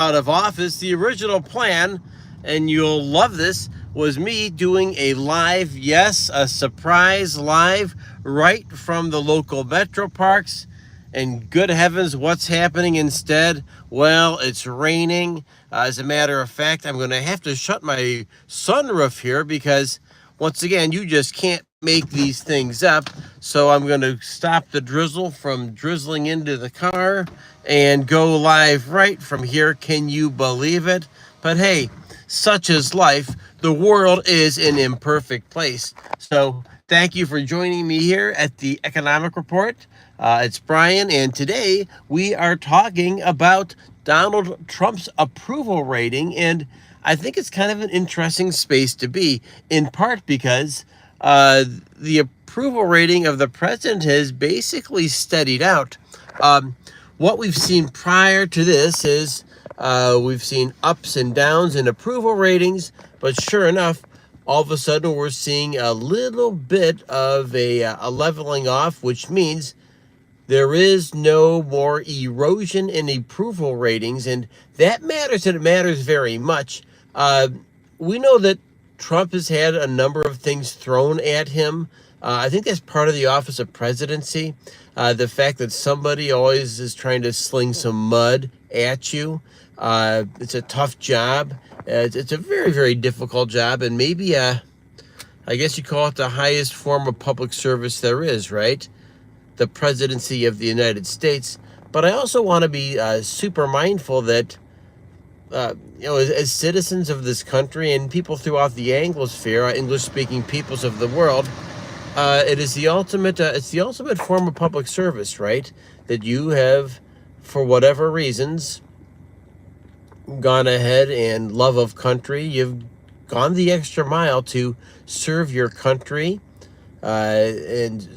out of office. The original plan, and you'll love this, was me doing a live, yes, a surprise live right from the local metro parks. And good heavens, what's happening instead? Well, it's raining. As a matter of fact, I'm going to have to shut my sunroof here because, once again, you just can't make these things up. So I'm going to stop the drizzle from drizzling into the car and go live right from here. Can you believe it? But hey, such is life. The world is an imperfect place. So thank you for joining me here at the Economic Report. It's Brian, and today we are talking about Donald Trump's approval rating, and I think it's kind of an interesting space to be, in part because the approval rating of the president has basically steadied out. What we've seen prior to this is we've seen ups and downs in approval ratings, but sure enough, all of a sudden we're seeing a little bit of a leveling off, which means there is no more erosion in approval ratings, and that matters, and it matters very much. We know that Trump has had a number of things thrown at him. I think that's part of the office of presidency. The fact that somebody always is trying to sling some mud at you. It's a tough job. It's a very, very difficult job, and maybe, I guess you call it the highest form of public service there is, right? The presidency of the United States. But I also want to be super mindful that, as citizens of this country and people throughout the Anglosphere, English-speaking peoples of the world, it is the ultimate. It's the ultimate form of public service, right? That you have, for whatever reasons, gone ahead and love of country. You've gone the extra mile to serve your country, and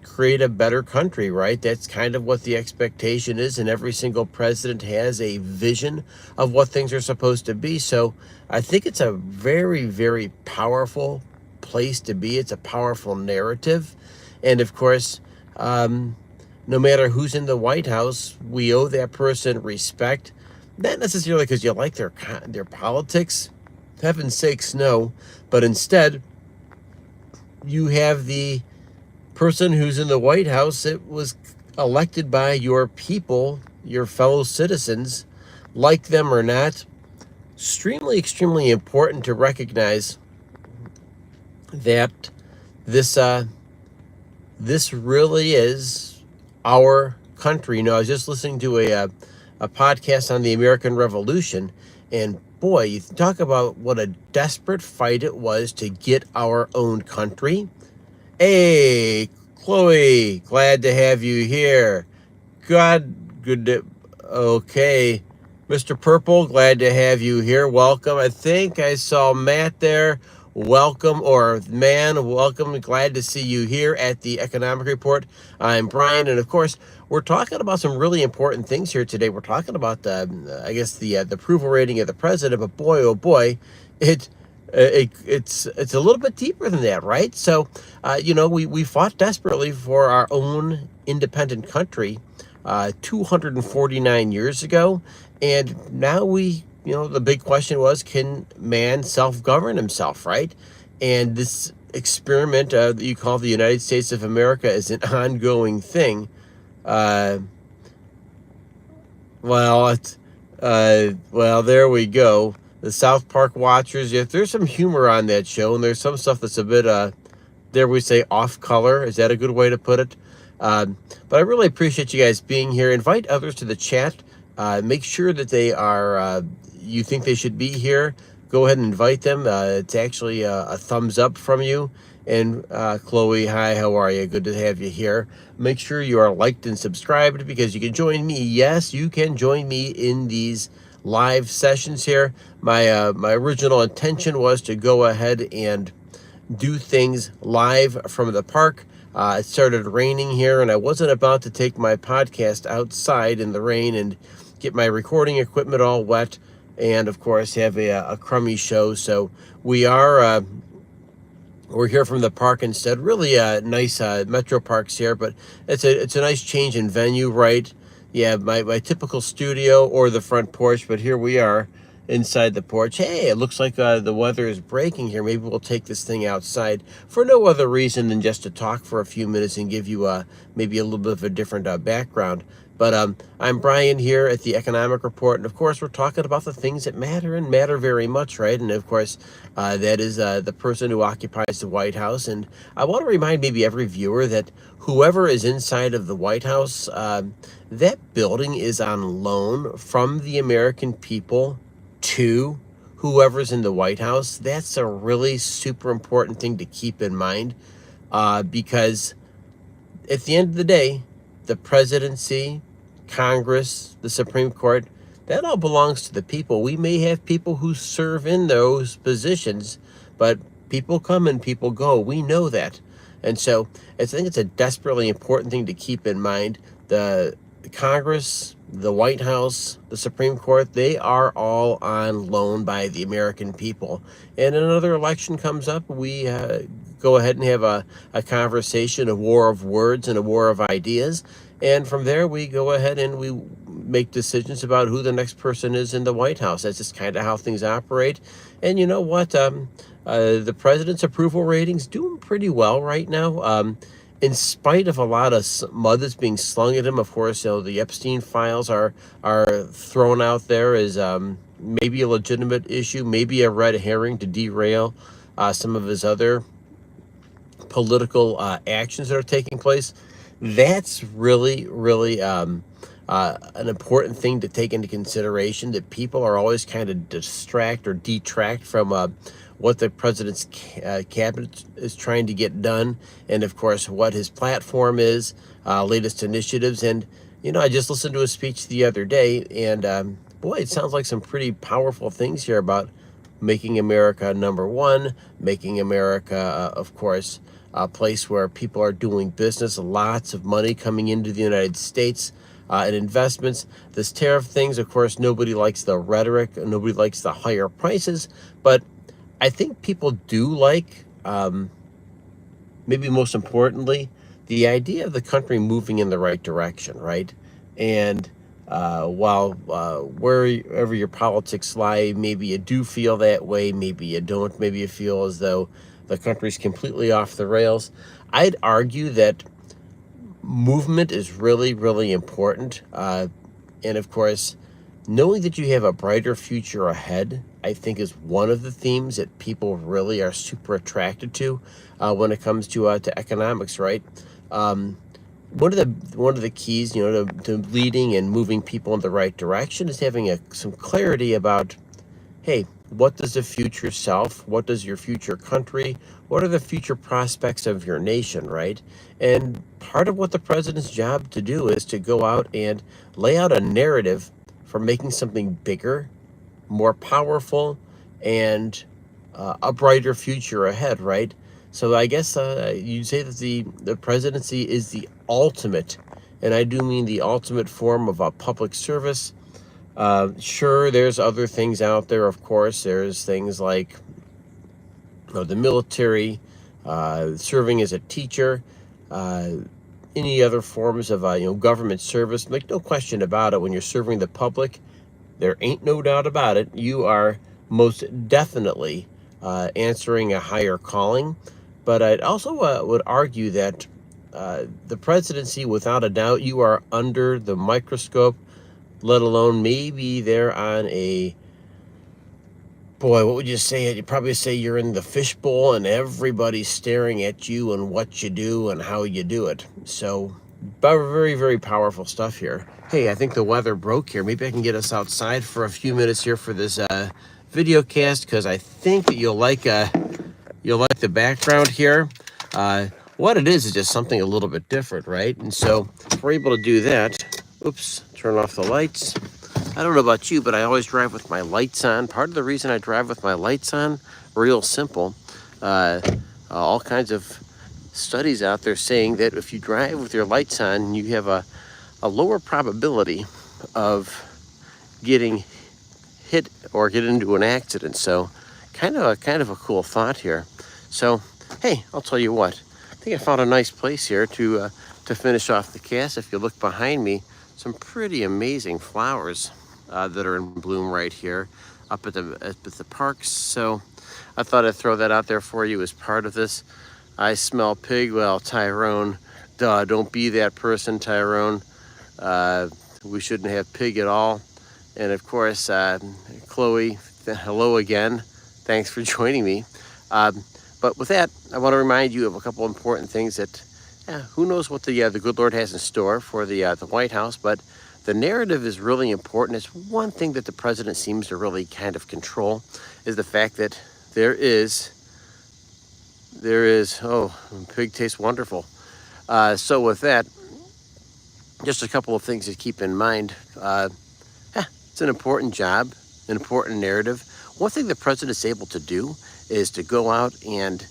create a better country, right? That's kind of what the expectation is, and every single president has a vision of what things are supposed to be. So I think it's a very, very powerful place to be. It's a powerful narrative. And of course, no matter who's in the White House, we owe that person respect. Not necessarily because you like their politics, heaven's sakes, no, but instead you have the person who's in the White House. It was elected by your people, your fellow citizens, like them or not. Extremely, extremely important to recognize that this really is our country. You know, I was just listening to a podcast on the American Revolution, and boy, you talk about what a desperate fight it was to get our own country. Hey, Chloe, glad to have you here. Okay. Mr. Purple, glad to have you here. Welcome. I think I saw Matt there. Welcome, or man, welcome. Glad to see you here at the Economic Report. I'm Brian, and of course, we're talking about some really important things here today. We're talking about the approval rating of the president, but boy, oh boy, it's a little bit deeper than that, right? So, we fought desperately for our own independent country 249 years ago, and now the big question was, can man self-govern himself, right? And this experiment that you call the United States of America is an ongoing thing. Well, there we go. The South Park watchers, yeah, there's some humor on that show, and there's some stuff that's a bit, dare we say, off color. Is that a good way to put it? But I really appreciate you guys being here. Invite others to the chat. Make sure that they are, you think they should be here. Go ahead and invite them. It's actually a thumbs up from you. And Chloe, hi, how are you? Good to have you here. Make sure you are liked and subscribed, because you can join me. Yes, you can join me in these live sessions here. My original intention was to go ahead and do things live from the park. It started raining here, and I wasn't about to take my podcast outside in the rain and get my recording equipment all wet, and of course have a crummy show. So we're here from the park instead. Really nice metro parks here, but it's a nice change in venue, right? yeah, my typical studio or the front porch, but here we are inside the porch. Hey, it looks like the weather is breaking here. Maybe we'll take this thing outside for no other reason than just to talk for a few minutes and give you maybe a little bit of a different background. But I'm Brian here at the Economic Report, and of course we're talking about the things that matter and matter very much, right? And of course that is the person who occupies the White House. And I want to remind maybe every viewer that whoever is inside of the White House, that building is on loan from the American people to whoever's in the White House. That's a really super important thing to keep in mind, because at the end of the day, the presidency, Congress, the Supreme Court, that all belongs to the people. We may have people who serve in those positions, but people come and people go. We know that. And so I think it's a desperately important thing to keep in mind. The Congress, the White House, the Supreme Court, they are all on loan by the American people. And another election comes up, we go ahead and have a conversation, a war of words and a war of ideas. And from there, we go ahead and we make decisions about who the next person is in the White House. That's just kind of how things operate. And you know what? The president's approval ratings doing pretty well right now. In spite of a lot of mud that's being slung at him. Of course, the Epstein files are thrown out there as maybe a legitimate issue, maybe a red herring to derail some of his other political actions that are taking place. That's really, really an important thing to take into consideration, that people are always kind of distract or detract from what the president's cabinet is trying to get done, and of course what his platform is, latest initiatives. And I just listened to a speech the other day, and boy, it sounds like some pretty powerful things here about making America number one, making America, of course, a place where people are doing business, lots of money coming into the United States, and investments. This tariff things, of course, nobody likes the rhetoric, nobody likes the higher prices, but I think people do like, maybe most importantly, the idea of the country moving in the right direction, right? And while wherever your politics lie, maybe you do feel that way, maybe you don't, maybe you feel as though the country's completely off the rails. I'd argue that movement is really, really important. And of course, knowing that you have a brighter future ahead, I think, is one of the themes that people really are super attracted to when it comes to economics, right? One of the keys, to leading and moving people in the right direction is having some clarity about, hey, what does the future self, what does your future country, what are the future prospects of your nation, right? And part of what the president's job to do is to go out and lay out a narrative for making something bigger, more powerful, and a brighter future ahead, right? So I guess you'd say that the presidency is the ultimate, and I do mean the ultimate form of a public service. Sure, there's other things out there, of course. There's things like the military, serving as a teacher, any other forms of government service. Make no question about it, when you're serving the public, there ain't no doubt about it, you are most definitely answering a higher calling. But I'd also would argue that the presidency, without a doubt, you are under the microscope, let alone maybe they're on a, boy, what would you say? You'd probably say you're in the fishbowl and everybody's staring at you and what you do and how you do it. So very, very powerful stuff here. Hey, I think the weather broke here. Maybe I can get us outside for a few minutes here for this video cast, because I think that you'll like the background here. What it is just something a little bit different, right? And so if we're able to do that, oops, turn off the lights. I don't know about you, but I always drive with my lights on. Part of the reason I drive with my lights on, real simple. All kinds of studies out there saying that if you drive with your lights on, you have a lower probability of getting hit or get into an accident. So kind of a cool thought here. So, hey, I'll tell you what. I think I found a nice place here to finish off the cast. If you look behind me, some pretty amazing flowers that are in bloom right here up at the parks. So I thought I'd throw that out there for you as part of this. I smell pig. Well, Tyrone, duh, don't be that person, Tyrone. We shouldn't have pig at all. And of course, Chloe, hello again. Thanks for joining me. But with that, I want to remind you of a couple important things that, who knows what the good Lord has in store for the White House, but the narrative is really important. It's one thing that the president seems to really kind of control, is the fact that there is, oh, pig tastes wonderful. So with that, just a couple of things to keep in mind. It's an important job, an important narrative. One thing the president is able to do is to go out and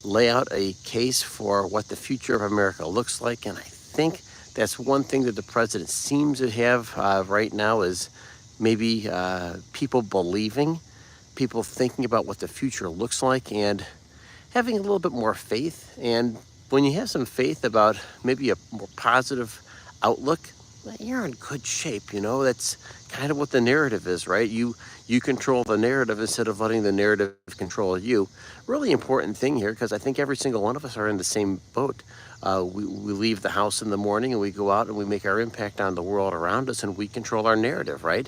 lay out a case for what the future of America looks like. And I think that's one thing that the president seems to have right now is maybe people believing, people thinking about what the future looks like and having a little bit more faith. And when you have some faith about maybe a more positive outlook, you're in good shape. You know, that's kind of what the narrative is, right? You control the narrative instead of letting the narrative control you. Really important thing here, because I think every single one of us are in the same boat. We leave the house in the morning and we go out and we make our impact on the world around us, and we control our narrative, right?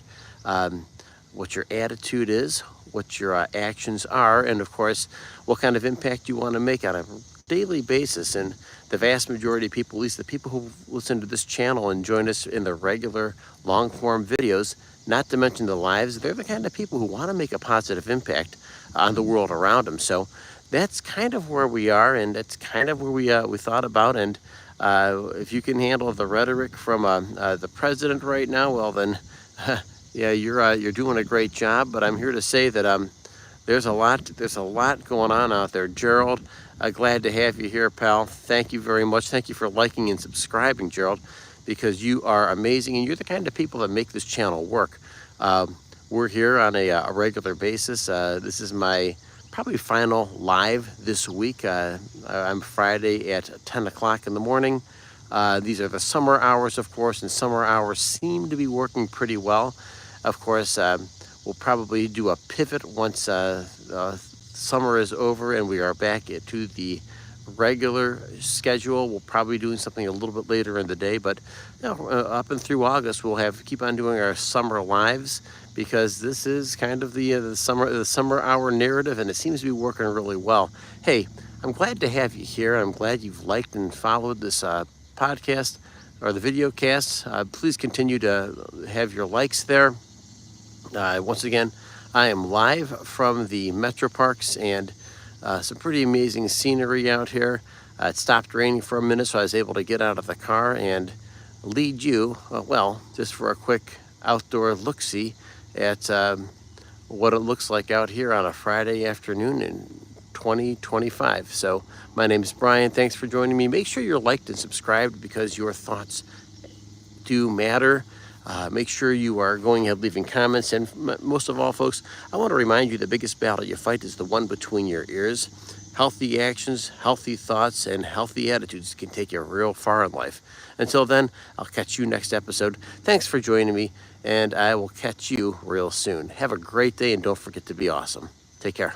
What your attitude is, what your actions are, and of course, what kind of impact you want to make on a daily basis. And the vast majority of people, at least the people who listen to this channel and join us in the regular long form videos, not to mention the lives, they're the kind of people who want to make a positive impact on the world around them. So that's kind of where we are, and that's kind of where we thought about. And if you can handle the rhetoric from the president right now, well then, yeah, you're doing a great job. But I'm here to say that there's a lot going on out there. Gerald, glad to have you here, pal. Thank you very much. Thank you for liking and subscribing, Gerald, because you are amazing, and you're the kind of people that make this channel work. We're here on a regular basis. This is my probably final live this week. I'm Friday at 10 o'clock in the morning. These are the summer hours, of course, and summer hours seem to be working pretty well. Of course, we'll probably do a pivot once summer is over and we are back to the regular schedule. We'll probably be doing something a little bit later in the day, but up and through August, we'll keep on doing our summer lives, because this is kind of the summer hour narrative, and it seems to be working really well. Hey, I'm glad to have you here. I'm glad you've liked and followed this podcast or the video casts. Please continue to have your likes there. Once again, I am live from the Metro Parks, and some pretty amazing scenery out here. It stopped raining for a minute, so I was able to get out of the car and lead you, just for a quick outdoor look-see at what it looks like out here on a Friday afternoon in 2025. So my name is Brian. Thanks for joining me. Make sure you're liked and subscribed, because your thoughts do matter. Make sure you are going ahead leaving comments, and most of all, folks, I want to remind you the biggest battle you fight is the one between your ears. Healthy actions, healthy thoughts, and healthy attitudes can take you real far in life. Until then, I'll catch you next episode. Thanks for joining me, and I will catch you real soon. Have a great day, and don't forget to be awesome. Take care.